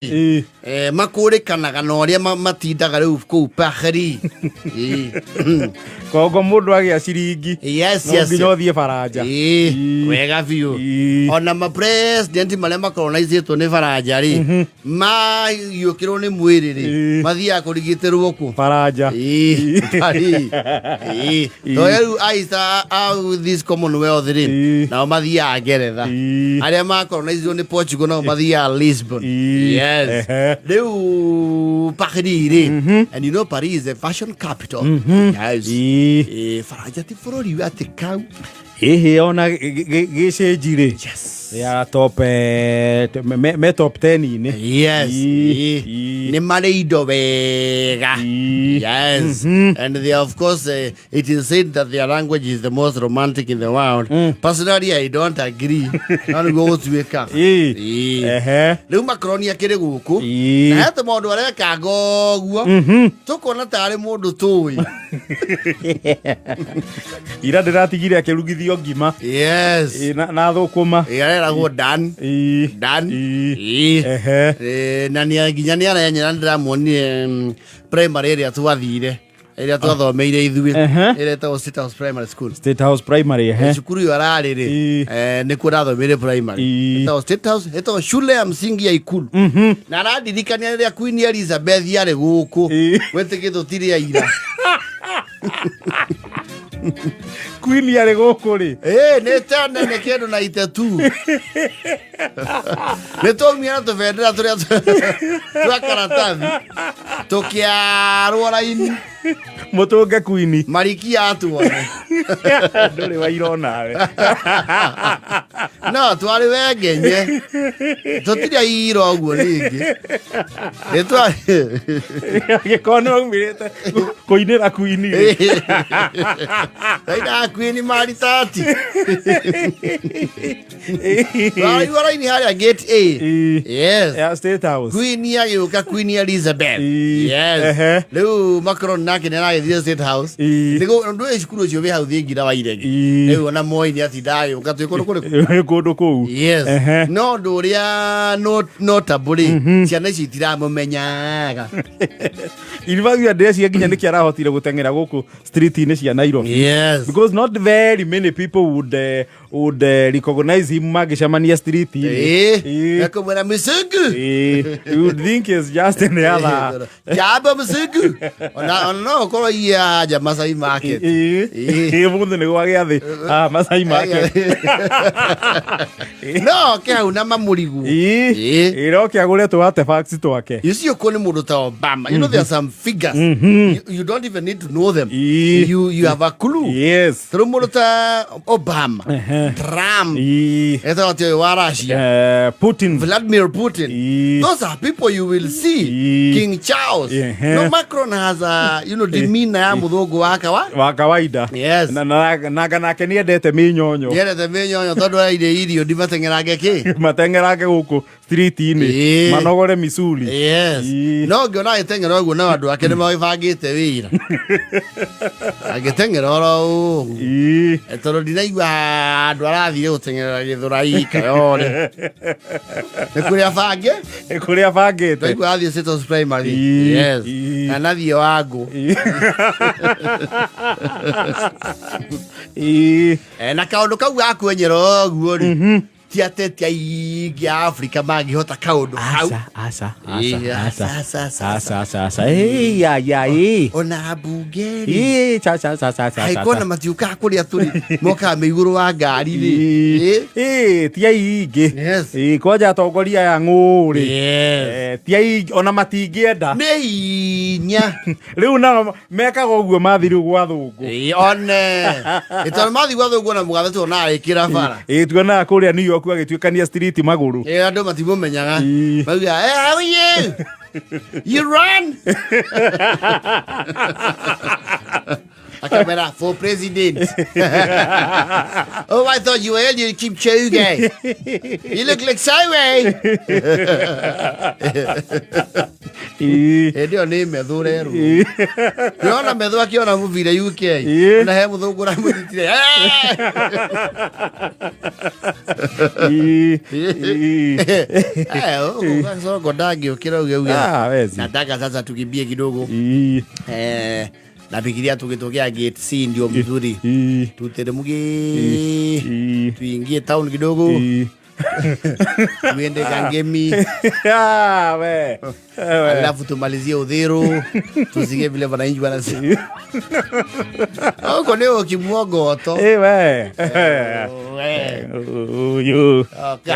Makũrĩkanaga na ũrĩa matindaga rĩu kũu Paris. Kogo mũndũ agĩa ciringi. Yes. Nginya ũthiĩ Faranja. Wega biũ. Ona ma president marĩa makolonizĩtwo nĩ Faranja rĩ, mahiũkĩrwo nĩ mwĩrĩ rĩ, mathiaga kũrigitĩrwo kũ? Faranja. Paris. Rĩu aisa this Commonwealth rĩ, nao mathiaga Ngeretha. Arĩa makolonizĩtwo nĩ Portugal nao mathiaga Lisbon. Yes. Rĩu Paris rĩ, and you know Paris is the fashion capital. Yes. Faranja ti bũrũri atĩ kau. Ona gĩcenji rĩ. Yes. They are top me top 10 inĩ. Yes. Nĩ marĩ indo wega. Yes. And they of course it is said that their language is the most romantic in the world. Personally I don't agree. Nĩ gũtuĩka. Rĩu Macron akĩrĩ gũkũ. Na hete mũndũ areka ũguo. Tũkona tarĩ mũndũ tũĩ. Ira ndĩratigire akĩrugithio ngima. Yes. Na thũkũma. Eragwo Dan. Na nginya nĩ arenyera ndĩramuonire primary ĩrĩa twathire. Ĩrĩa twathomeire ithuĩ. Ĩrĩa ĩtagwo State House Primary School. State House Primary. Cukuru ĩyo ararĩ rĩ. Nĩkuo ndathomeire primary. Ĩtagwo State House, ĩtagwo shule ya msingi ya Ikulu. Na arandirikania rĩrĩa Queen Elizabeth yarĩ gũkũ. Gwĩtĩkĩ tũtirĩ aira. Queen yarĩ gũkũ rĩ. Nĩ tene nĩ kĩndũ na itetu. Nĩ twaumire na tũbendera tũrĩa twa karatathi. Tũkĩarwo raini. Mũtũnge Queen. Marikia atuone. Ndũrĩ wairona we. No twarĩ wengenye. Tũtirĩ aira ũguo rĩngĩ. Nĩ twarĩ. Gĩkono umĩrĩte kũinĩra Queen. Raina Queen maritati. Wari raini harĩa gate A. Yes. Yeah, State House. Queen yagĩũka Queen Elizabeth. Yes. Rĩu Macron nake nĩ aragĩthire State House. Nĩguo ndũ cukuru ũcio wĩ hau thĩngira wa iregi. Rĩu ona Moi nĩ atinda agĩũka twĩ kũndũ kũrĩkũ. Kũndũ kũu. Yes. No ũndũ ũrĩa notable rĩ, ciana ici itiramũmenyaga. University address nginya nĩkĩ arahotire gũtengera gũkũ street-inĩ cia Nairobi. Yes. Because not very many people would recognize him magĩcemania street-inĩ. Akamwĩra mĩcũngũ. You would think it's just in the other. Jamba mĩcũngũ. Ona no ũkorwo iya Masai Market. Mũndũ nĩ gwagĩathĩ. Masai Market. No kĩhau na mamũrigu. Ĩroke agũre tũartefacts twake. You see ũkũ nĩ mũndũ ta Obama. You know there are some figures. You don't even need to know them. You have a clue. Yes. Tũrĩ mũndũ ta Obama. Trump. Ĩtagwo atĩ wa Russia. Putin. Vladimir Putin. Those are people you will see. King Charles. No, Macron has a, demeanor ya mũthũngũ wa kawaida. Yes. Na nake nĩ endete mĩnyonyo. Nĩendete mĩnyonyo tondũ arĩire irio ndimatengerange kĩ? Matengerange gũkũ street-inĩ. Manogore misuli. Yes. No ngĩona agĩtengera ũguo na andũ ake nĩ magĩbangĩte wĩra. Agĩtengera oro ũguo. Tondũ ndinaigua andũ arathire gũtengerera Gĩthũrai Kayole. Nĩ kũrĩa abange? Nĩ kũrĩa abangĩte. Ndaigua athiĩ State House Primary. Yes. Na nathiĩ Wangũ. Na kaũndũ kau gakwenyera ũguo rĩ. Ti ateti aingĩ a Afrika mangĩhota kaũndũ hau. Ona mbunge haikuona matiũkaga kũrĩa tũrĩ mokaga me igũrũ wa ngari rĩ. Ti aingĩ. Kwanja atongoria ya ng'ũrĩ. Ti aingĩ ona matingĩenda. Nĩ hinya. Rĩu nao mekaga ũguo mathiĩ gwa thũngũ. Tondũ mathiĩ gwa thũngũ na mũgathe tuonaga agĩkĩra bara. Tuonaga kũrĩa New York agĩtuĩkania street magũrũ. Andũ matimũmenyaga. Mauga, how are you? You run? Akamera for president. Oh, I thought you were Eliud Kipchoge. You look like Siway. Ndio ni methure ru. Yona methu akiona muvire UK. Na he muthungura muthitire. So godagi ukira uga. Nataka sasa tukimbie kidogo. Nafikiria tukitokea gate C ndio mzuri. Tuteremke. Tuingie town kidogo. Tuende Kangemi. Alafu tumalizie Udhiru. Tusige vile wananchi wanasema. Huko leo kimuogoto. Yo.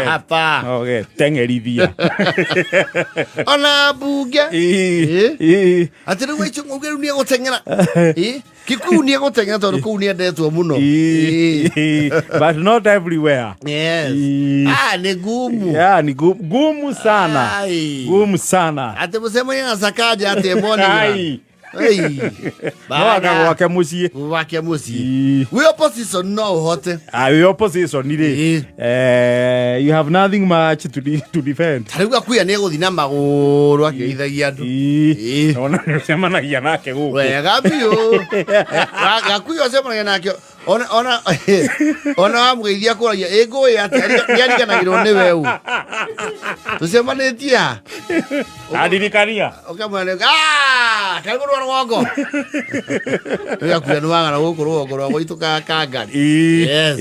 Hapa. Okay, tengerithia. Ona buge. Atiri wecho ngogeru ni gutengera. Kiku ni gutengera tondu ku ni endetwo muno. But not everywhere. Yes. Ni gumu. Ni gumu sana. Gumu sana. Ate musema yana sakaja ate moni. Wake musie. Wake musie. We opposition no hote. We opposition ni you have nothing much to defend. Tarigwa kuya ne guthina maguru akiithagia andu. Ona sema nagia nake guku. Wega biyo. Gakuyo sema na nake. Ona amgeithia kuragia ego ate yariganagirwo ni weu. Tusemanitia. Adirikania. Okamane karibu rwongo. Ya kuyanwa na guku rwongo rwa goituka kangari. Yes.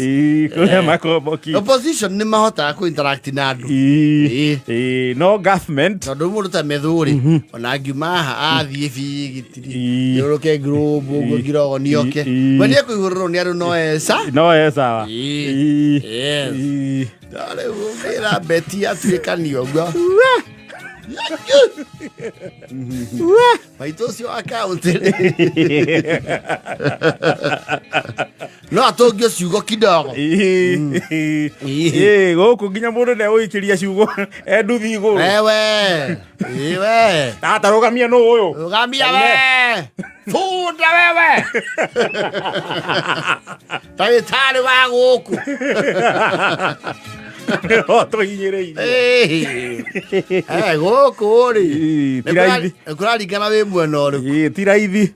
Kule makoboki. Opposition ni mahota ku interact na andu. No government. No mundu ta methuri. Ona angiuma athie bigitiri. Yoroke group giro nioke. Mani kuihuriro ni andu no esa. No esa. Yes. Dale uvira beti atuikanio gwa. Maitosi wa account. No atogio ciugo kidogo. Guku nginya mundu ne uikiria ciugo enduthi iguru. Ewe. Tata rugamia no uyu. Rugamia we. Funda wewe. Tayari wa guku. Otro inyere. Guku ri. Tiraithi. Kurari kana we mweno ri. Tiraithi.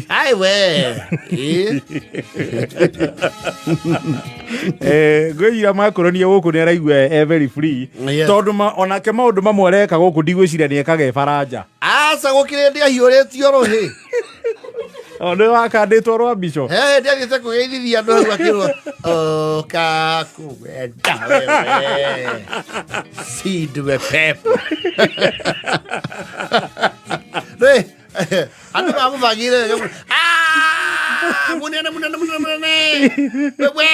Ai we. Gwira Macron ni guku ni araigua very free. Tondu onake maundu mamwe reka guku ndigwiciria ni ekage faranja. Asa gukire ndia hiuretio rohi. Ono wakanditwo rwa bicho. Ndia gite kugeithithia andu akirwo. Kaku wenda wewe. Seed we pepe. Re. Andu amuvagire. Munene. Wewe.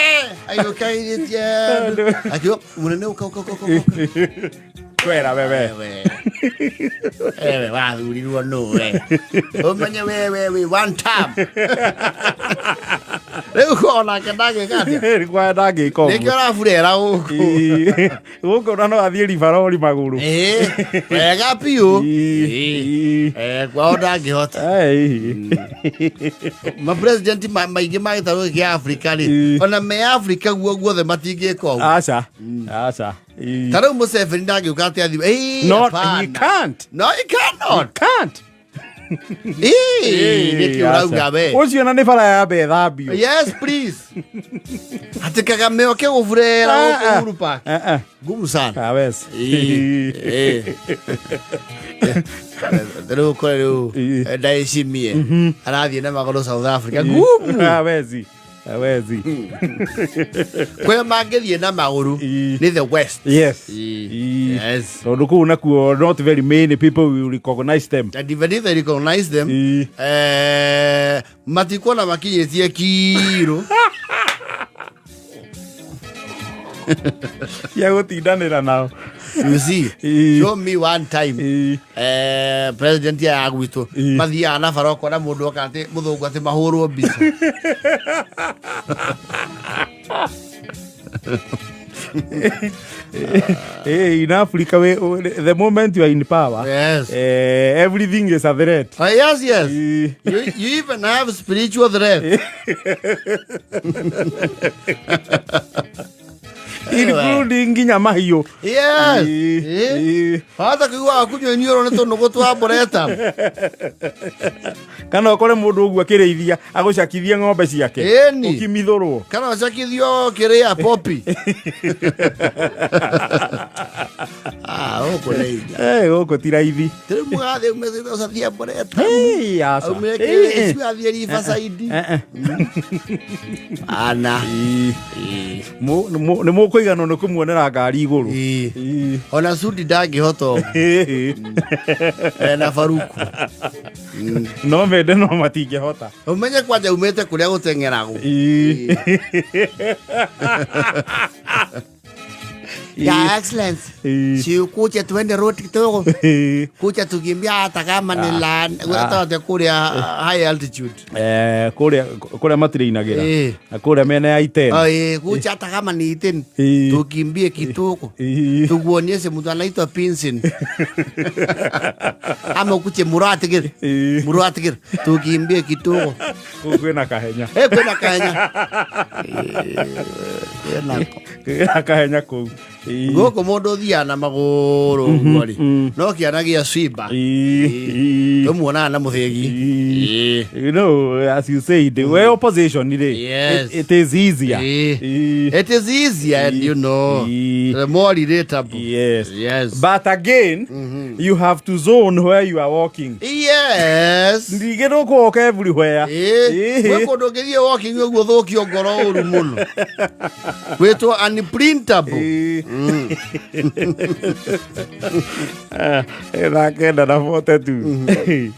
Ayo kairitia. Akio munene uka. Kwera bebe. Wa urirwo no we. Omanya we one time. Leo kona kadage kati. Kwa dage ko. Nikora furera uko. Uko no athie ribarori maguru. Wega piu. Kwa dage hota. Ma president maingi maitaro ki Africa ri. Ona me Africa guothe matingiko. Acha. Taro Museveni ndage ukati athi. Not he can't. No, he cannot. He can't. Ucio na ni bara ya bethabio. Yes, please. Ati Kagame oke uvurera Uhuru Park. Gumu sana. Kabes. Dero kwero daishimie. Arathie na magoro South Africa. Gumu. Kabezi. Awezi. Kwa magethie na maguru ni the West. Yes. So duku nakuo not very many people will recognize them. And even if they recognize them, matikuwa na makinyetie kiro. Ya gutindanira nao. You see, show me one time. President ya agwito mathia na faroko na mundu akate muthungu ati mahurwo mbica. In Africa, the moment you are in power, yes, everything is a threat. Yes. You even have spiritual threat. including nginya mahiũ. Yes. Hata kiwa kunywa nyoro nĩ tũnũgũ twa mboreta. Kana ũkore mũndũ ũguo akĩrĩithia agũcakithie ng'ombe ciake ũkimithũrwo. Kana ũcakithio kĩrĩa popi. Gũkũ nĩ hinya. Gũkũ ti raithi. Tĩrĩ mũgathe umĩte ũcathia mboreta. Aca. Umĩte riba saidi. Ana. Nĩ mũkũiganwo nĩ kũmuonera ngari igũrũ. Ona Sudi ndangĩhota na Faruku. No mende no matingĩhota. Ũmenye kwanja umĩte kũrĩa gũtengeragwo. Ya Excellency, si kuja tuende road kidogo. Kuja tukimbia hata kama ni la hata kuria high altitude. Kuria matirainagira. Na kuria mena ya Iten. Kuja hata kama ni Iten. Tukimbie kidogo. Tukuonyeshe mtu anaitwa Pinsin. Ama ukuje Muratigir. Tukimbie kidogo. Kwena Kahenya. Kwena Kahenya. Kwena Kahenya kuu. Gũkũ mũndũ ũthiaga na magũrũ ngori no kĩana gĩa swimba tũmuonaga na mũthĩgi. You know, as you said, where opposition it is easier. It is easier, and you know, the more relatable. Yes. But again, you have to zone where you are walking. Yes. Ndigĩrwo walk everywhere. Gwĩ kũndũ ũngĩthiĩ walking ũguo thũkio ngoro ũru mũno. Gwĩtwo unprintable. Nakenda na 42.